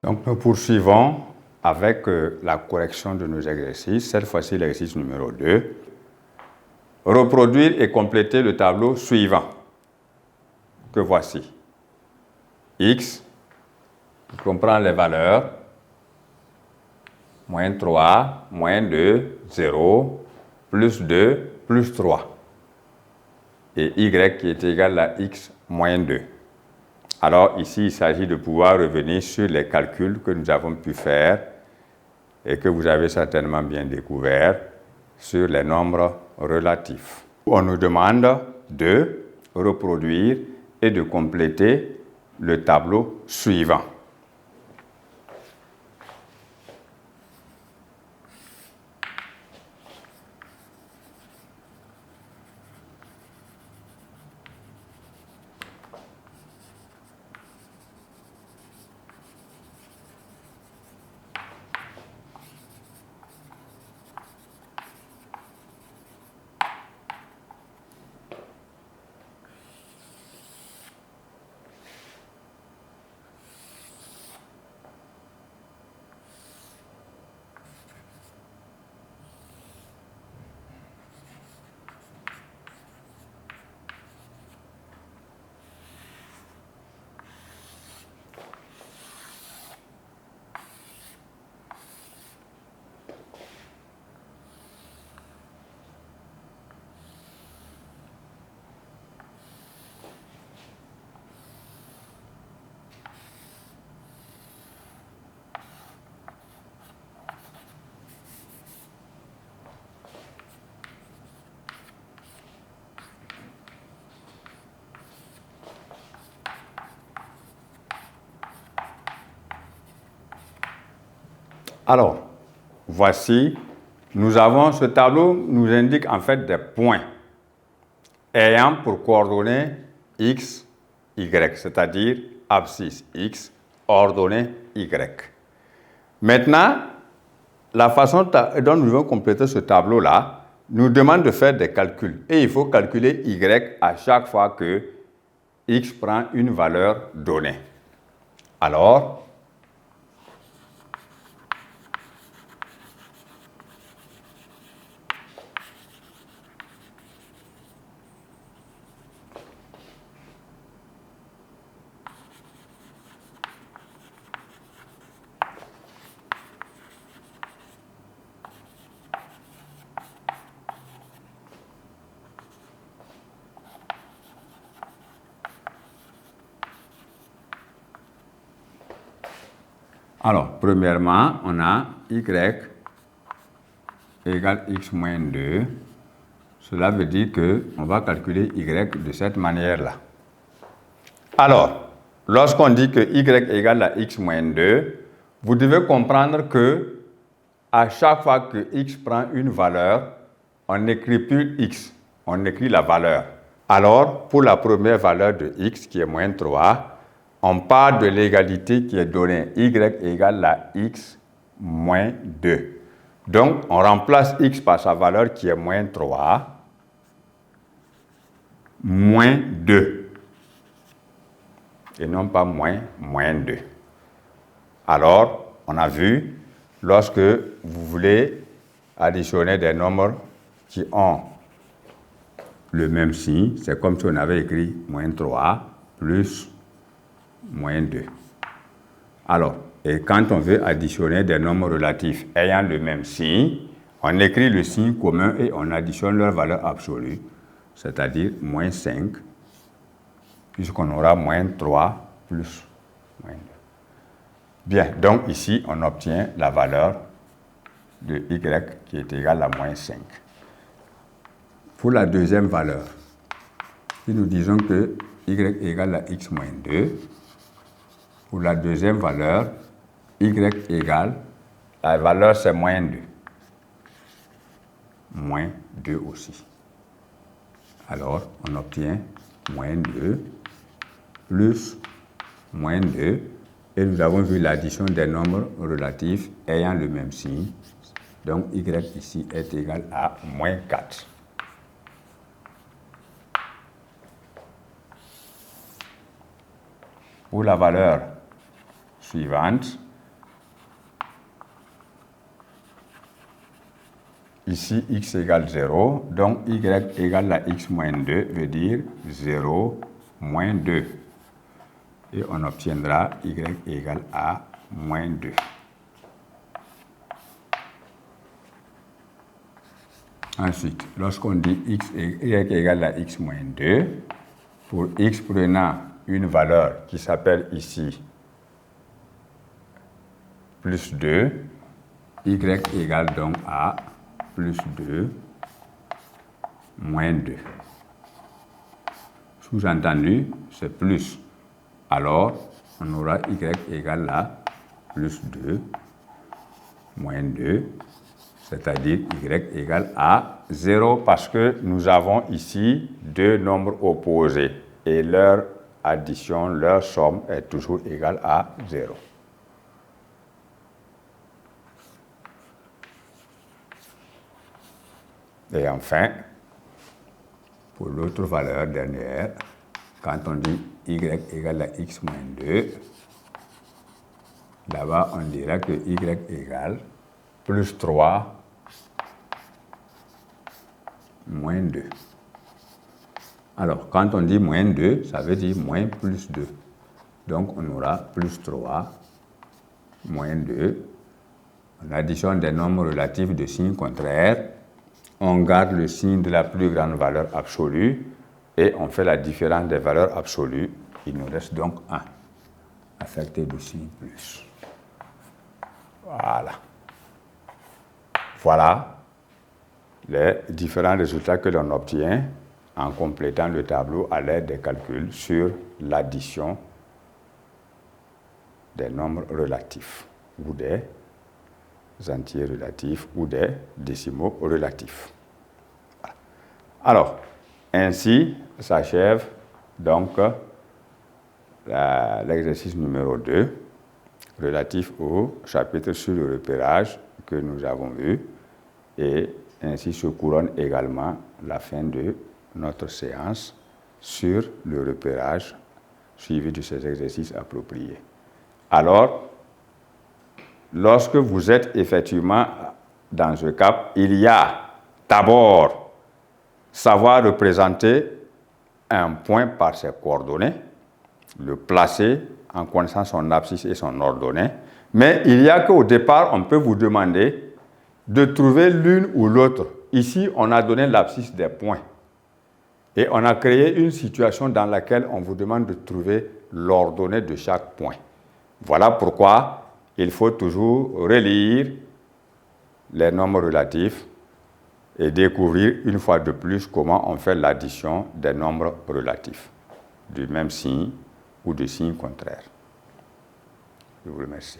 Donc nous poursuivons avec la correction de nos exercices. Cette fois-ci, l'exercice numéro 2. Reproduire et compléter le tableau suivant, que voici. X, qui comprend les valeurs, moins 3, moins 2, 0, plus 2, plus 3. Et Y qui est égal à X moins 2. Alors ici, il s'agit de pouvoir revenir sur les calculs que nous avons pu faire et que vous avez certainement bien découvert sur les nombres relatifs. On nous demande de reproduire et de compléter le tableau suivant. Alors, voici, nous avons ce tableau nous indique en fait des points ayant pour coordonnées x, y, c'est-à-dire abscisse x, ordonnée y. Maintenant, la façon dont nous devons compléter ce tableau-là nous demande de faire des calculs. Et il faut calculer y à chaque fois que x prend une valeur donnée. Alors, premièrement, on a y égale x moins 2. Cela veut dire qu'on va calculer y de cette manière-là. Alors, lorsqu'on dit que y égale à x moins 2, vous devez comprendre que à chaque fois que x prend une valeur, on n'écrit plus x, on écrit la valeur. Alors, pour la première valeur de x, qui est moins 3, on part de l'égalité qui est donnée, y égale à x moins 2. Donc, on remplace x par sa valeur qui est moins 3, moins 2. Et non pas moins 2. Alors, on a vu, lorsque vous voulez additionner des nombres qui ont le même signe, c'est comme si on avait écrit moins 3 plus moins 2. Alors, et quand on veut additionner des nombres relatifs ayant le même signe, on écrit le signe commun et on additionne leur valeur absolue, c'est-à-dire moins 5, puisqu'on aura moins 3 plus moins 2. Bien, donc ici, on obtient la valeur de y qui est égale à moins 5. Pour la deuxième valeur, si nous disons que y égale à x moins 2, pour la deuxième valeur, y égale, la valeur c'est moins 2. Moins 2 aussi. Alors, on obtient moins 2 plus moins 2. Et nous avons vu l'addition des nombres relatifs ayant le même signe. Donc, y ici est égal à moins 4. Pour la valeur suivante, ici x égale 0, donc y égale la x moins 2 veut dire 0 moins 2. Et on obtiendra y égale à moins 2. Ensuite, lorsqu'on dit y égale à x moins 2, pour x prenant une valeur qui s'appelle ici plus 2, y égale donc à plus 2 moins 2. Sous-entendu, c'est plus. Alors, on aura y égale à plus 2 moins 2, c'est-à-dire y égale à 0 parce que nous avons ici deux nombres opposés et leur addition, leur somme est toujours égale à 0. Et enfin, pour l'autre valeur dernière, quand on dit y égale à x moins 2, là-bas on dira que y égale plus 3 moins 2. Alors, quand on dit moins 2, ça veut dire moins plus 2. Donc, on aura plus 3 moins 2. On additionne des nombres relatifs de signes contraires. On garde le signe de la plus grande valeur absolue et on fait la différence des valeurs absolues. Il nous reste donc 1, affecté du signe plus. Voilà. Voilà les différents résultats que l'on obtient en complétant le tableau à l'aide des calculs sur l'addition des nombres relatifs ou des entiers relatifs ou des décimaux relatifs. Voilà. Alors, ainsi s'achève donc l'exercice numéro 2 relatif au chapitre sur le repérage que nous avons vu et ainsi se couronne également la fin de notre séance sur le repérage suivi de ces exercices appropriés. Alors, lorsque vous êtes effectivement dans ce cap, il y a d'abord savoir représenter un point par ses coordonnées, le placer en connaissant son abscisse et son ordonnée, mais il y a qu'au départ, on peut vous demander de trouver l'une ou l'autre. Ici, on a donné l'abscisse des points. Et on a créé une situation dans laquelle on vous demande de trouver l'ordonnée de chaque point. Voilà pourquoi il faut toujours relire les nombres relatifs et découvrir une fois de plus comment on fait l'addition des nombres relatifs, du même signe ou de signe contraire. Je vous remercie.